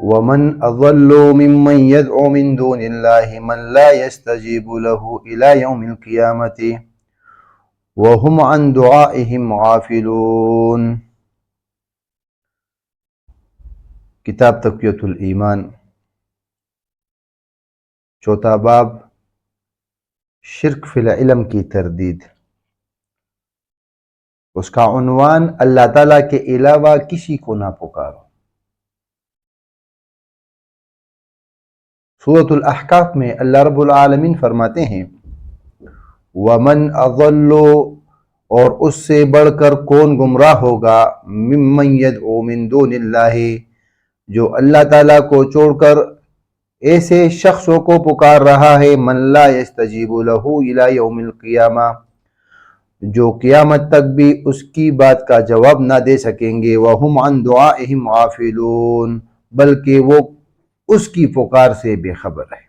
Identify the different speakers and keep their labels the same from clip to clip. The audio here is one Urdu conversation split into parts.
Speaker 1: ومن اضل ممن يدعو من دون الله من لا يستجيب له الى يوم القيامة وهم عن دعائهم غافلون۔ کتاب تقویۃ الایمان، چوتھا باب، شرک فی العلم کی تردید۔ اس کا عنوان اللہ تعالیٰ کے علاوہ کسی کو نہ پکارو۔ سورۃ الاحقاف میں اللہ رب العالمین فرماتے ہیں وَمَنْ أَضَلُّ، اور اس سے بڑھ کر کون گمراہ ہوگا، مِمَّنْ يَدْعُو مِن دُونِ اللَّهِ، جو اللہ تعالیٰ کو چھوڑ کر ایسے شخصوں کو پکار رہا ہے، مَن لَا يَسْتَجِيبُ لَهُ إِلَى يَوْمِ الْقِيَامَةِ، جو قیامت تک بھی اس کی بات کا جواب نہ دے سکیں گے، وَهُمْ عَنْ دُعَائِهِمْ غَافِلُونَ، بلکہ وہ اس کی پکار سے بے خبر ہے۔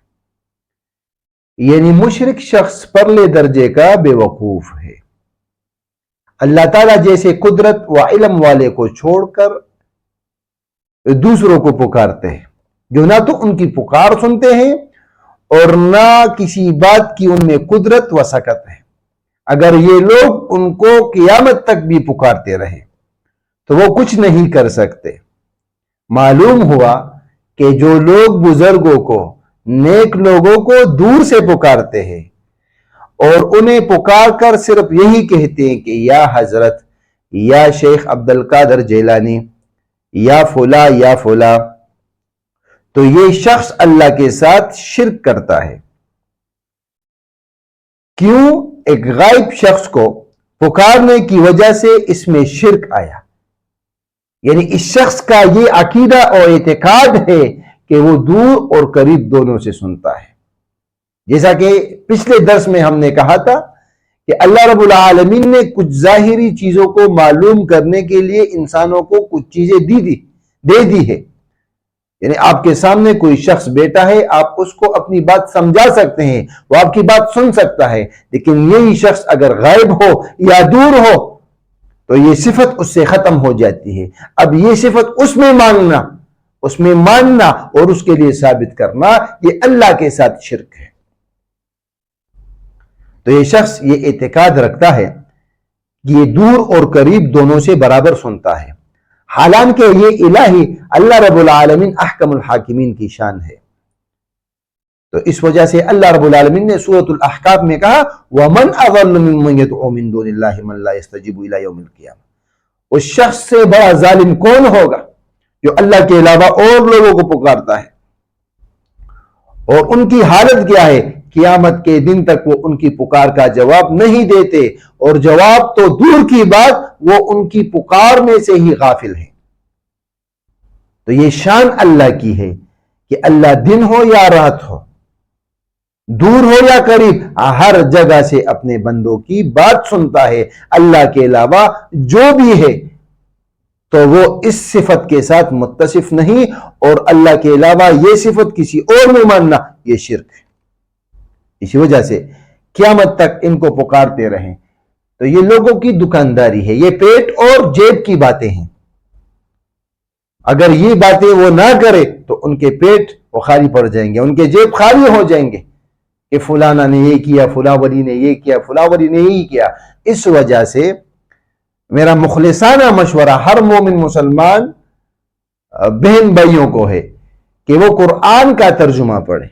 Speaker 1: یعنی مشرک شخص پرلے درجے کا بے وقوف ہے، اللہ تعالیٰ جیسے قدرت و علم والے کو چھوڑ کر دوسروں کو پکارتے ہیں، جو نہ تو ان کی پکار سنتے ہیں اور نہ کسی بات کی ان میں قدرت و سکت ہے۔ اگر یہ لوگ ان کو قیامت تک بھی پکارتے رہے تو وہ کچھ نہیں کر سکتے۔ معلوم ہوا کہ جو لوگ بزرگوں کو، نیک لوگوں کو دور سے پکارتے ہیں اور انہیں پکار کر صرف یہی کہتے ہیں کہ یا حضرت، یا شیخ عبد القادر جیلانی، یا فلاں یا فلاں، تو یہ شخص اللہ کے ساتھ شرک کرتا ہے۔ کیوں؟ ایک غائب شخص کو پکارنے کی وجہ سے اس میں شرک آیا، یعنی اس شخص کا یہ عقیدہ اور اعتقاد ہے کہ وہ دور اور قریب دونوں سے سنتا ہے۔ جیسا کہ پچھلے درس میں ہم نے کہا تھا کہ اللہ رب العالمین نے کچھ ظاہری چیزوں کو معلوم کرنے کے لیے انسانوں کو کچھ چیزیں دے دی ہے۔ یعنی آپ کے سامنے کوئی شخص بیٹھا ہے، آپ اس کو اپنی بات سمجھا سکتے ہیں، وہ آپ کی بات سن سکتا ہے، لیکن یہی شخص اگر غائب ہو یا دور ہو تو یہ صفت اس سے ختم ہو جاتی ہے۔ اب یہ صفت اس میں ماننا اور اس کے لیے ثابت کرنا، یہ اللہ کے ساتھ شرک ہے۔ تو یہ شخص یہ اعتقاد رکھتا ہے کہ یہ دور اور قریب دونوں سے برابر سنتا ہے، حالانکہ یہ الہی اللہ رب العالمین احکم الحاکمین کی شان ہے۔ تو اس وجہ سے اللہ رب العالمین نے سورۃ الاحقاف میں کہا وَمَنْ أَضَلُّ مِمَّنْ يَدْعُو مِن دُونِ اللَّهِ مَنْ لَا يَسْتَجِيبُ إِلَى يَوْمِ الْقِيَامَةِ، اس شخص سے بڑا ظالم کون ہوگا جو اللہ کے علاوہ اور لوگوں کو پکارتا ہے، اور ان کی حالت کیا ہے؟ قیامت کے دن تک وہ ان کی پکار کا جواب نہیں دیتے، اور جواب تو دور کی بات، وہ ان کی پکار میں سے ہی غافل ہیں۔ تو یہ شان اللہ کی ہے کہ اللہ دن ہو یا رات ہو، دور ہو یا قریب، ہر جگہ سے اپنے بندوں کی بات سنتا ہے۔ اللہ کے علاوہ جو بھی ہے تو وہ اس صفت کے ساتھ متصف نہیں، اور اللہ کے علاوہ یہ صفت کسی اور میں ماننا یہ شرک ہے۔ اسی وجہ سے قیامت تک ان کو پکارتے رہیں تو یہ لوگوں کی دکانداری ہے، یہ پیٹ اور جیب کی باتیں ہیں۔ اگر یہ باتیں وہ نہ کرے تو ان کے پیٹ وہ خالی پڑ جائیں گے، ان کے جیب خالی ہو جائیں گے کہ فلانا نے یہ کیا، فلاں ولی نے یہ کیا، فلاں ولی نے یہ کیا۔ اس وجہ سے میرا مخلصانہ مشورہ ہر مومن مسلمان بہن بھائیوں کو ہے کہ وہ قرآن کا ترجمہ پڑھے،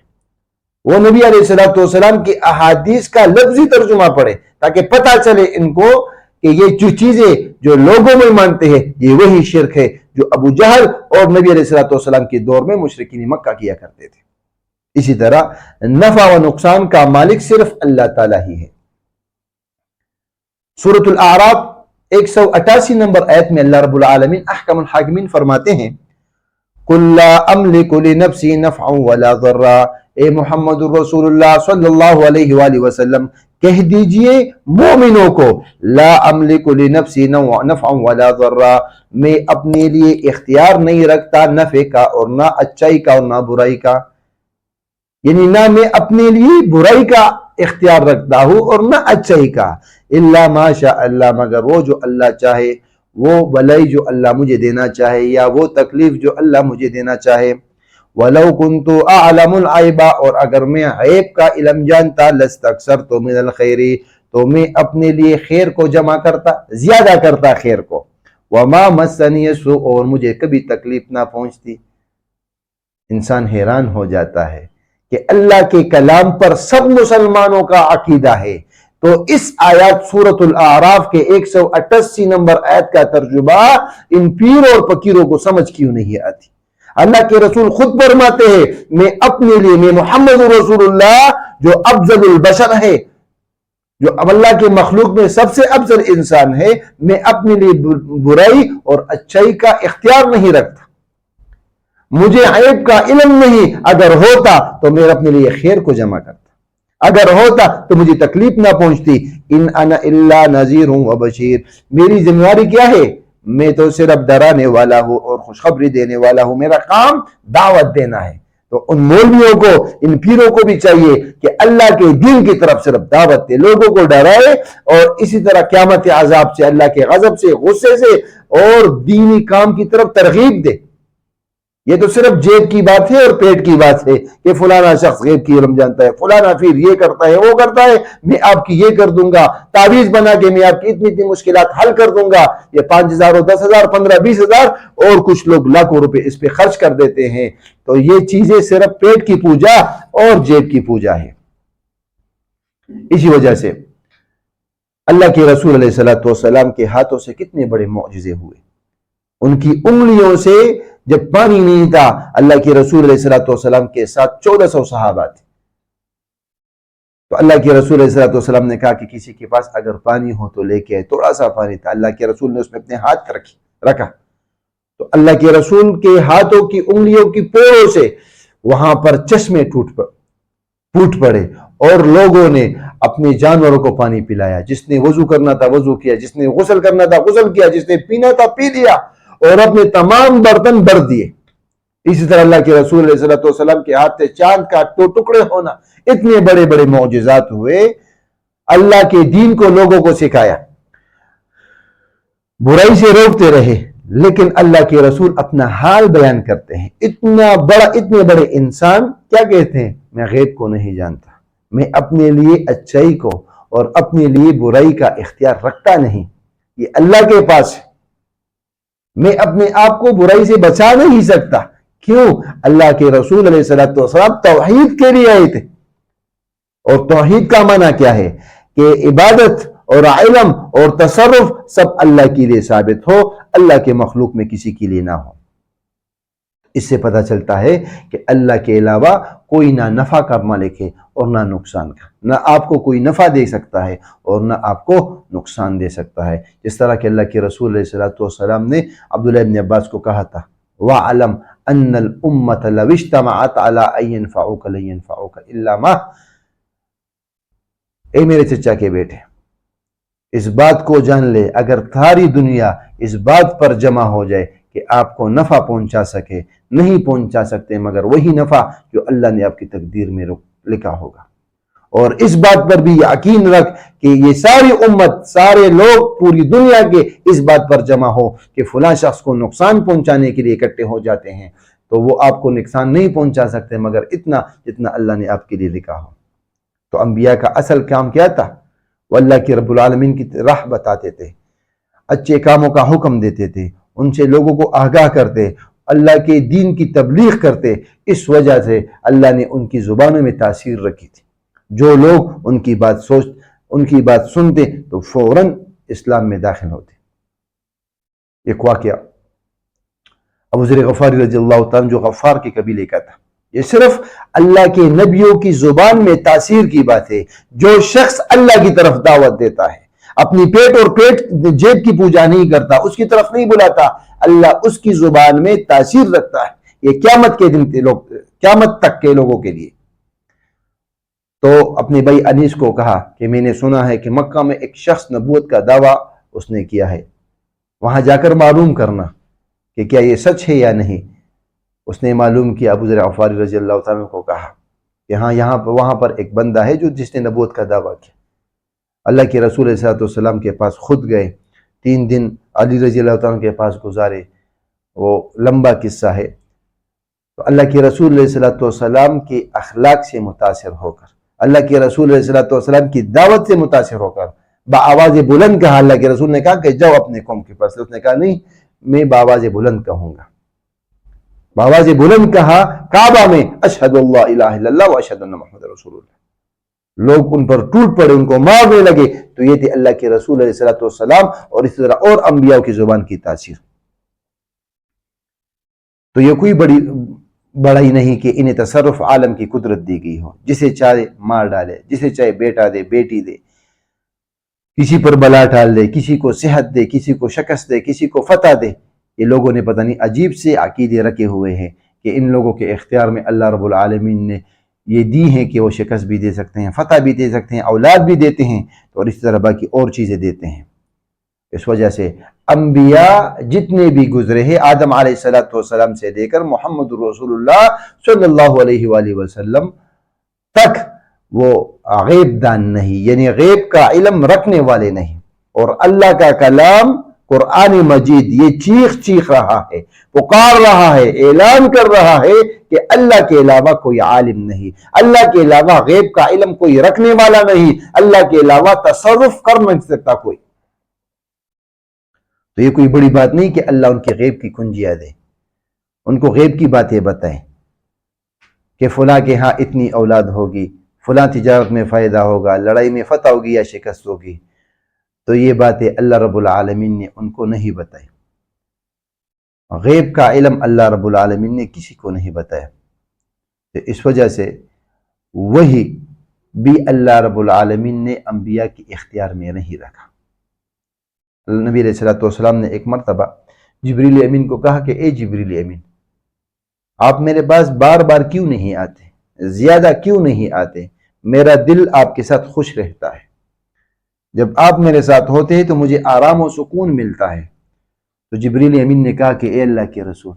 Speaker 1: وہ نبی علیہ السلام کی احادیث کا لفظی ترجمہ پڑھے، تاکہ پتہ چلے ان کو کہ یہ جو چیزیں جو لوگوں میں مانتے ہیں یہ وہی شرک ہے جو ابو جہل اور نبی علیہ السلام کے دور میں مشرکین مکہ کیا کرتے تھے۔ اسی طرح نفع و نقصان کا مالک صرف اللہ تعالیٰ ہی ہے۔ سورۃ الاعراف 188 نمبر آیت میں اللہ رب العالمین احکم الحاکمین فرماتے ہیں قُلْ لَا أَمْلِكُ لِنَفْسِي نَفْعًا وَلَا ضَرًّا، اے محمد الرسول اللہ صلی اللہ علیہ وآلہ وسلم کہہ دیجئے مومنوں کو لا املک لنفسی نفعا ولا ضرا، میں اپنے لیے اختیار نہیں رکھتا نفع کا اور نہ اچائی کا اور نہ برائی کا، یعنی نہ میں اپنے لیے برائی کا اختیار رکھتا ہوں اور نہ اچائی کا، الا ما شاء اللہ، مگر وہ جو اللہ چاہے، وہ بھلائی جو اللہ مجھے دینا چاہے یا وہ تکلیف جو اللہ مجھے دینا چاہے، وَلَوْ كُنْتُ أَعْلَمُ الْغَيْبَ، اور اگر میں غیب کا علم جانتا، لَاسْتَكْثَرْتُ مِنَ الْخَيْرِ، تو میں اپنے لیے خیر کو جمع کرتا، زیادہ کرتا خیر کو، وَمَا مَسَّنِيَ السُّوءُ، اور مجھے کبھی تکلیف نہ پہنچتی۔ انسان حیران ہو جاتا ہے کہ اللہ کے کلام پر سب مسلمانوں کا عقیدہ ہے، تو اس آیات سورۃ الاعراف کے 188 نمبر آیت کا ترجمہ ان پیر اور فقیروں کو سمجھ کیوں نہیں آتی؟ اللہ کے رسول خود فرماتے ہیں، میں اپنے لیے، میں محمد رسول اللہ جو افضل البشر ہے، جو اللہ کے مخلوق میں سب سے افضل انسان ہے، میں اپنے لیے برائی اور اچھائی کا اختیار نہیں رکھتا، مجھے عیب کا علم نہیں، اگر ہوتا تو میں اپنے لیے خیر کو جمع کرتا، اگر ہوتا تو مجھے تکلیف نہ پہنچتی۔ ان انا الا نذیر و بشیر، میری ذمہ داری کیا ہے؟ میں تو صرف ڈرانے والا ہوں اور خوشخبری دینے والا ہوں، میرا کام دعوت دینا ہے۔ تو ان مولویوں کو، ان پیروں کو بھی چاہیے کہ اللہ کے دین کی طرف صرف دعوت دے، لوگوں کو ڈرائے، اور اسی طرح قیامت عذاب سے، اللہ کے غضب سے، غصے سے، اور دینی کام کی طرف ترغیب دے۔ یہ تو صرف جیب کی بات ہے اور پیٹ کی بات ہے کہ فلانا شخص غیب کی علم جانتا ہے، فلانا پھر یہ کرتا ہے، وہ کرتا ہے، میں آپ کی یہ کر دوں گا، تعویذ بنا کے میں آپ کی اتنی مشکلات حل کر دوں گا۔ یہ 5,000 اور 10,000، 15,000، 20,000 اور کچھ لوگ لاکھوں روپے اس پہ خرچ کر دیتے ہیں۔ تو یہ چیزیں صرف پیٹ کی پوجا اور جیب کی پوجا ہے۔ اسی وجہ سے اللہ کے رسول علیہ السلام کے ہاتھوں سے کتنے بڑے معجزے ہوئے۔ ان کی انگلیوں سے جب پانی نہیں تھا، اللہ کے رسول علیہ السلام کے ساتھ 1400 صحابہ تھے، تو اللہ کے رسول علیہ السلام نے کہا کہ کسی کے پاس اگر پانی ہو تو لے کے آئے۔ تھوڑا سا پانی تھا، اللہ کے رسول نے اس میں اپنے ہاتھ رکھا، تو اللہ کے رسول کے ہاتھوں کی انگلیوں کی پوروں سے وہاں پر چشمے پھوٹ پڑے، اور لوگوں نے اپنے جانوروں کو پانی پلایا، جس نے وضو کرنا تھا وضو کیا، جس نے غسل کرنا تھا غسل کیا، جس نے پینا تھا پی لیا، اور اپنے تمام برتن بھر دیے۔ اسی طرح اللہ کے رسول علیہ السلام کے ہاتھ سے چاند کا 2 ٹکڑے ہونا، اتنے بڑے بڑے معجزات ہوئے۔ اللہ کے دین کو لوگوں کو سکھایا، برائی سے روکتے رہے، لیکن اللہ کے رسول اپنا حال بیان کرتے ہیں۔ اتنے بڑے انسان کیا کہتے ہیں؟ میں غیب کو نہیں جانتا، میں اپنے لیے اچھائی کو اور اپنے لیے برائی کا اختیار رکھتا نہیں، یہ اللہ کے پاس ہے، میں اپنے آپ کو برائی سے بچا نہیں سکتا۔ کیوں؟ اللہ کے رسول علیہ السلام توحید کے لیے آئے تھے، اور توحید کا معنی کیا ہے؟ کہ عبادت اور علم اور تصرف سب اللہ کے لیے ثابت ہو، اللہ کے مخلوق میں کسی کے لیے نہ ہو۔ اس سے پتہ چلتا ہے کہ اللہ کے علاوہ کوئی نہ نفع کا مالک ہے اور نہ نقصان کا، نہ آپ کو کوئی نفع دے سکتا ہے اور نہ آپ کو نقصان دے سکتا ہے۔ جس طرح کہ اللہ کے رسول علیہ السلام نے عبداللہ ابن عباس کو کہا تھا، وَعَلَمْ أَنَّ الْأُمَّةَ لَوِ اجْتَمَعَتْ عَلَىٰ أَن يَنفَعُوكَ لَن يَنفَعُوكَ إِلَّا مَا، اے میرے چچا کے بیٹے، اس بات کو جان لے، اگر ساری دنیا اس بات پر جمع ہو جائے کہ آپ کو نفع پہنچا سکے، نہیں پہنچا سکتے مگر وہی نفع جو اللہ نے آپ کی تقدیر میں لکھا ہوگا۔ اور اس بات پر بھی یقین رکھ کہ یہ ساری امت، سارے لوگ پوری دنیا کے اس بات پر جمع ہو کہ فلاں شخص کو نقصان پہنچانے کے لیے اکٹھے ہو جاتے ہیں، تو وہ آپ کو نقصان نہیں پہنچا سکتے مگر اتنا جتنا اللہ نے آپ کے لیے لکھا ہو۔ تو انبیاء کا اصل کام کیا تھا؟ وہ اللہ کے رب العالمین کی راہ بتاتے تھے، اچھے کاموں کا حکم دیتے تھے، ان سے لوگوں کو آگاہ کرتے، اللہ کے دین کی تبلیغ کرتے۔ اس وجہ سے اللہ نے ان کی زبانوں میں تاثیر رکھی تھی، جو لوگ ان کی بات سنتے تو فوراً اسلام میں داخل ہوتے۔ ایک واقعہ ابو ذر غفاری رضی اللہ تعالیٰ جو غفار کے قبیلے کا تھا، یہ صرف اللہ کے نبیوں کی زبان میں تاثیر کی بات ہے۔ جو شخص اللہ کی طرف دعوت دیتا ہے، اپنی جیب کی پوجا نہیں کرتا، اس کی طرف نہیں بلاتا، اللہ اس کی زبان میں تاثیر رکھتا ہے۔ یہ قیامت تک کے لوگوں کے لیے۔ تو اپنے بھائی انیس کو کہا کہ میں نے سنا ہے کہ مکہ میں ایک شخص نبوت کا دعویٰ اس نے کیا ہے، وہاں جا کر معلوم کرنا کہ کیا یہ سچ ہے یا نہیں۔ اس نے معلوم کیا، ابو ذر غفاری رضی اللہ تعالیٰ کو کہا کہ ہاں وہاں پر ایک بندہ ہے جس نے نبوت کا دعویٰ کیا۔ اللہ کے رسول علیہ السلام کے پاس خود گئے، 3 دن علی رضی اللہ تعالیٰ کے پاس گزارے، وہ لمبا قصہ ہے۔ تو اللہ کے رسول علیہ الصلوۃ والسلام کے اخلاق سے متاثر ہو کر، اللہ کے رسول علیہ الصلوۃ والسلام کی دعوت سے متاثر ہو کر بآواز بلند کہا۔ اللہ کے رسول نے کہا کہ جاؤ اپنے قوم کے پاس، اس نے کہا نہیں، میں بآواز بلند کہوں گا۔ بآواز بلند کہا کعبہ میں، اشہد اللہ الہ الا اللہ و اشہد ان محمد رسول اللہ۔ لوگ ان پر ٹوٹ پڑے، ان کو مارنے لگے، تو یہ تھے اللہ کے رسول علیہ الصلوۃ والسلام اور اسی طرح اور انبیاء کی زبان کی تاثیر۔ تو یہ کوئی بڑا ہی نہیں کہ انہیں تصرف عالم کی قدرت دی گئی ہو، جسے چاہے مار ڈالے، جسے چاہے بیٹا دے، بیٹی دے، کسی پر بلا ٹال دے، کسی کو صحت دے، کسی کو شکست دے، کسی کو فتح دے۔ یہ لوگوں نے پتہ نہیں عجیب سے عقیدے رکھے ہوئے ہیں کہ ان لوگوں کے اختیار میں اللہ رب العالمین نے یہ دی ہیں کہ وہ شکست بھی دے سکتے ہیں، فتح بھی دے سکتے ہیں، اولاد بھی دیتے ہیں، اور اس طرح باقی اور چیزیں دیتے ہیں۔ اس وجہ سے انبیاء جتنے بھی گزرے ہیں، آدم علیہ السلام سے لے کر محمد رسول اللہ صلی اللہ علیہ وآلہ وسلم تک، وہ غیب دان نہیں، یعنی غیب کا علم رکھنے والے نہیں۔ اور اللہ کا کلام قرآن مجید یہ چیخ رہا ہے، پکار رہا ہے، اعلان کر رہا ہے کہ اللہ کے علاوہ کوئی عالم نہیں، اللہ کے علاوہ غیب کا علم کوئی رکھنے والا نہیں، اللہ کے علاوہ تصرف کر نہیں سکتا کوئی۔ تو یہ کوئی بڑی بات نہیں کہ اللہ ان کے غیب کی کنجیاں دے، ان کو غیب کی باتیں بتائیں کہ فلاں کے ہاں اتنی اولاد ہوگی، فلاں تجارت میں فائدہ ہوگا، لڑائی میں فتح ہوگی یا شکست ہوگی۔ تو یہ باتیں اللہ رب العالمین نے ان کو نہیں بتائی، غیب کا علم اللہ رب العالمین نے کسی کو نہیں بتایا۔ تو اس وجہ سے وہی بھی اللہ رب العالمین نے انبیاء کے اختیار میں نہیں رکھا۔ نبی علیہ السلام نے ایک مرتبہ جبریل امین کو کہا کہ اے جبریل امین، آپ میرے پاس بار بار کیوں نہیں آتے، زیادہ کیوں نہیں آتے؟ میرا دل آپ کے ساتھ خوش رہتا ہے، جب آپ میرے ساتھ ہوتے ہیں تو مجھے آرام و سکون ملتا ہے۔ تو جبریل امین نے کہا کہ اے اللہ کے رسول،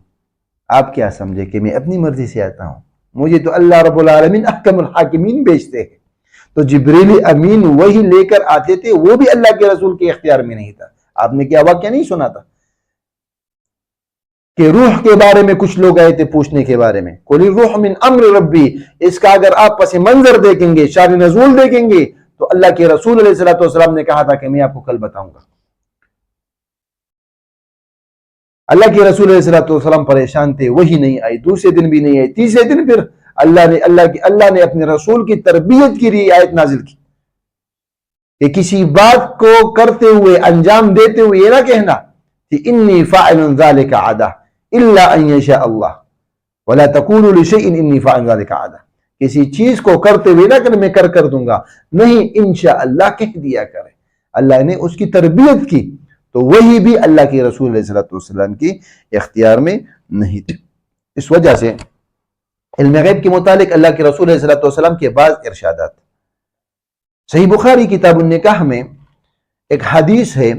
Speaker 1: آپ کیا سمجھے کہ میں اپنی مرضی سے آتا ہوں؟ مجھے تو اللہ رب العالمین احکم الحاکمین بھیجتے ہیں۔ تو جبریل امین وہی لے کر آتے تھے، وہ بھی اللہ کے رسول کے اختیار میں نہیں تھا۔ آپ نے کیا واقعہ نہیں سنا تھا کہ روح کے بارے میں کچھ لوگ آئے تھے پوچھنے کے بارے میں، قُلِ الرُّوحُ مِنْ أَمْرِ رَبِّي، اس کا اگر آپ پس منظر دیکھیں گے، شان نزول دیکھیں گے، تو اللہ کے رسول علیہ السلام نے کہا تھا کہ میں آپ کو کل بتاؤں گا۔ اللہ کے رسول علیہ السلام پریشان تھے، وہی نہیں آئی، دوسرے دن بھی نہیں آئی، تیسرے دن پھر اللہ نے اپنے رسول کی تربیت کی لیے آیت نازل کی کہ کسی بات کو کرتے ہوئے، انجام دیتے ہوئے یہ نہ کہنا کہ انی فاعل ذلک عادہ الا ان یشاء اللہ ولا تقولوا لشیء انی فاعل ذلک عادہ، کسی چیز کو کرتے ہوئے نہ کہ میں کر دوں گا، نہیں، انشاءاللہ کہہ دیا کرے۔ اللہ نے اس کی تربیت کی، تو وہی بھی اللہ کے رسول علیہ السلام کی اختیار میں نہیں تھی۔ اس وجہ سے علم غیب کے متعلق اللہ کے رسول علیہ السلام کے بعض ارشادات۔ صحیح بخاری کتاب النکاح میں ایک حدیث ہے،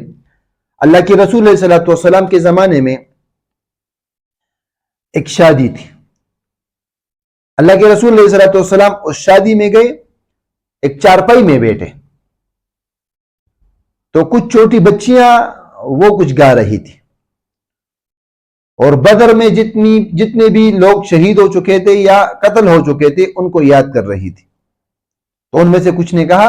Speaker 1: اللہ کے رسول علیہ السلام کے زمانے میں ایک شادی تھی۔ اللہ کے رسول علیہ السلام اس شادی میں گئے، ایک چارپائی میں بیٹھے، تو کچھ چھوٹی بچیاں وہ کچھ گا رہی تھی، اور بدر میں جتنے بھی لوگ شہید ہو چکے تھے یا قتل ہو چکے تھے ان کو یاد کر رہی تھی۔ تو ان میں سے کچھ نے کہا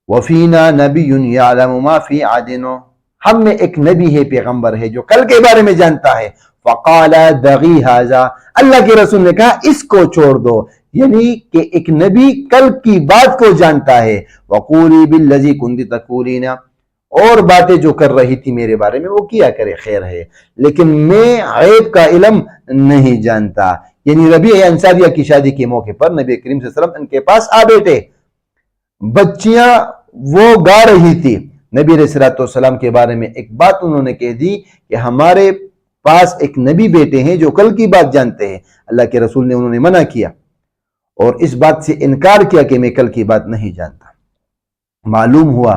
Speaker 1: وَفِينَا نَبِيٌّ يَعْلَمُ مَا فِي عَدْنُ، ہم میں ایک نبی ہے، پیغمبر ہے جو کل کے بارے میں جانتا ہے۔ فَقَالَ دَغِي هَذَا، اللہ کے رسول نے کہا اس کو چھوڑ دو، یعنی کہ ایک نبی کل کی بات کو جانتا ہے۔ وَقُولِي بِالَّذِي كُنْتِ تَقُولِينَ، اور باتیں جو کر رہی تھی میرے بارے میں وہ کیا کرے، خیر ہے، لیکن میں غیب کا علم نہیں جانتا۔ یعنی ربیعہ انصاریہ کی شادی کے موقع پر نبی کریم صلی اللہ علیہ وسلم ان کے پاس آ بیٹھے، بچیاں وہ گا رہی تھی، نبی علیہ السلام کے بارے میں ایک بات انہوں نے کہہ دی کہ ہمارے پاس ایک نبی بیٹے ہیں جو کل کی بات جانتے ہیں۔ اللہ کے رسول نے انہوں نے منع کیا اور اس بات سے انکار کیا کہ میں کل کی بات نہیں جانتا۔ معلوم ہوا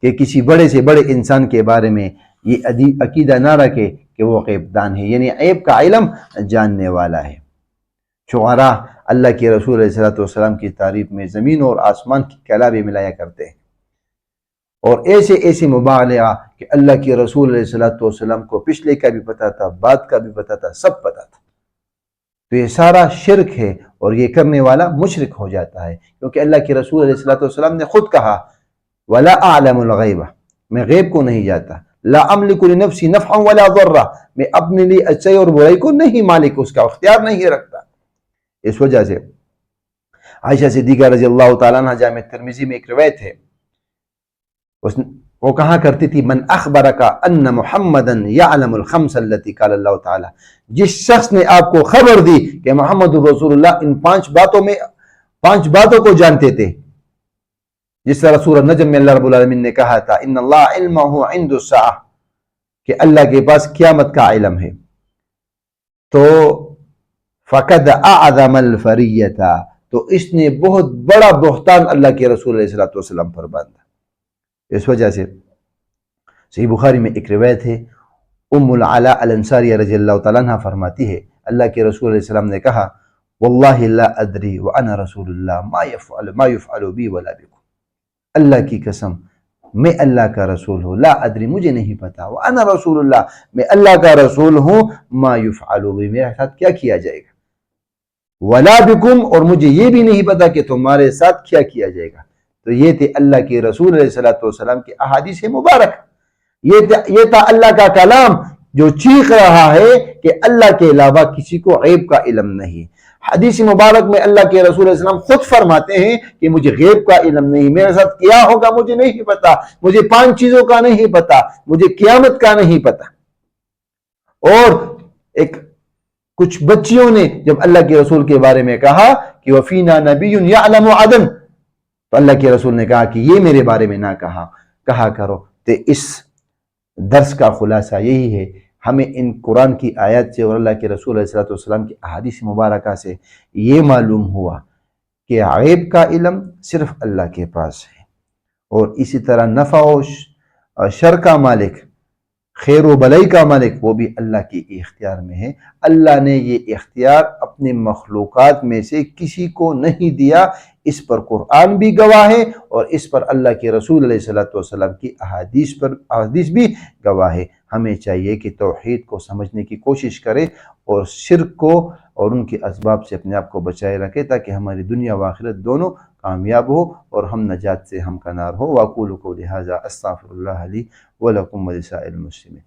Speaker 1: کہ کسی بڑے سے بڑے انسان کے بارے میں یہ عقیدہ نہ رکھے کہ وہ غیب دان ہے، یعنی غیب کا علم جاننے والا ہے۔ شعراء اللہ کے رسول علیہ السلام کی تعریف میں زمین اور آسمان کی کلابیں ملایا کرتے ہیں، اور ایسے مبالغہ کہ اللہ کے رسول علیہ السلام کو پچھلے کا بھی پتا تھا، بعد کا بھی پتا تھا، سب پتا تھا۔ تو یہ سارا شرک ہے اور یہ کرنے والا مشرک ہو جاتا ہے، کیونکہ اللہ کے رسول علیہ الصلوۃ والسلام نے خود کہا وَلَا أَعْلَمُ الْغَيْبَ، میں غیب کو نہیں جاتا، لا املک لنفسی نفعا ولا ضرا، میں اپنے لیے اچھائی اور برائی کو نہیں مالک، اس کا اختیار نہیں رکھتا۔ اس وجہ سے عائشہ صدیقہ رضی اللہ تعالیٰ عنہ، جامع ترمذی میں ایک روایت ہے، وہ کہا کرتی تھی من اخبرک ان محمدا یعلم الخمس التي قال اللہ تعالی، جس شخص نے آپ کو خبر دی کہ محمد رسول اللہ ان 5 باتوں کو جانتے تھے، جس طرح سورہ النجم میں اللہ رب العالمین نے کہا تھا ان اللہ علمہ عند الساعہ، کہ اللہ کے پاس قیامت کا علم ہے، تو فقد اعظم الفریۃ، تو اس نے بہت بڑا بہتان اللہ کے رسول علیہ الصلوۃ والسلام پر باندھا۔ اس وجہ سے صحیح بخاری میں ایک روایت ہے، ام العلاء الانصاریہ رضی اللہ تعالیٰ عنہ فرماتی ہے اللہ کے رسول علیہ السلام نے کہا واللہ لا ادری وانا رسول اللہ ما يفعل بی ولا بکم، اللہ کی قسم میں اللہ کا رسول ہوں، لا ادری مجھے نہیں پتا، وانا رسول اللہ میں اللہ کا رسول ہوں، ما يفعل بی میرے ساتھ کیا کیا جائے گا، ولا بکم اور مجھے یہ بھی نہیں پتا کہ تمہارے ساتھ کیا کیا جائے گا۔ تو یہ تھے اللہ کے رسول علیہ الصلوۃ والسلام کی احادیث مبارک، یہ تھا اللہ کا کلام جو چیخ رہا ہے کہ اللہ کے علاوہ کسی کو غیب کا علم نہیں۔ حدیث مبارک میں اللہ کے رسول علیہ السلام خود فرماتے ہیں کہ مجھے غیب کا علم نہیں، میرے ساتھ کیا ہوگا مجھے نہیں پتا، مجھے 5 چیزوں کا نہیں پتا، مجھے قیامت کا نہیں پتا۔ اور کچھ بچیوں نے جب اللہ کے رسول کے بارے میں کہا کہ وفینا نبی یعلم عدن، تو اللہ کے رسول نے کہا کہ یہ میرے بارے میں نہ کہا کرو۔ تو اس درس کا خلاصہ یہی ہے، ہمیں ان قرآن کی آیات سے اور اللہ کے رسول علیہ الصلوۃ والسلام کی احادیث مبارکہ سے یہ معلوم ہوا کہ غیب کا علم صرف اللہ کے پاس ہے، اور اسی طرح نفع و شر کا مالک، خیر و بلائی کا مالک وہ بھی اللہ کے اختیار میں ہے۔ اللہ نے یہ اختیار اپنے مخلوقات میں سے کسی کو نہیں دیا، اس پر قرآن بھی گواہ ہے اور اس پر اللہ کے رسول علیہ الصلوۃ والسلام کی احادیث بھی گواہ ہے۔ ہمیں چاہیے کہ توحید کو سمجھنے کی کوشش کرے اور شرک کو اور ان کے اسباب سے اپنے آپ کو بچائے رکھے، تاکہ ہماری دنیا و آخرت دونوں کامیاب ہو اور ہم نجات سے ہمکنار ہو۔ وَأَقُولُ قَوْلِي هَٰذَا أَسْتَغْفِرُ اللَّهَ لِي وَلَكُمْ وَلِسَائِرِ الْمُسْلِمِينَ۔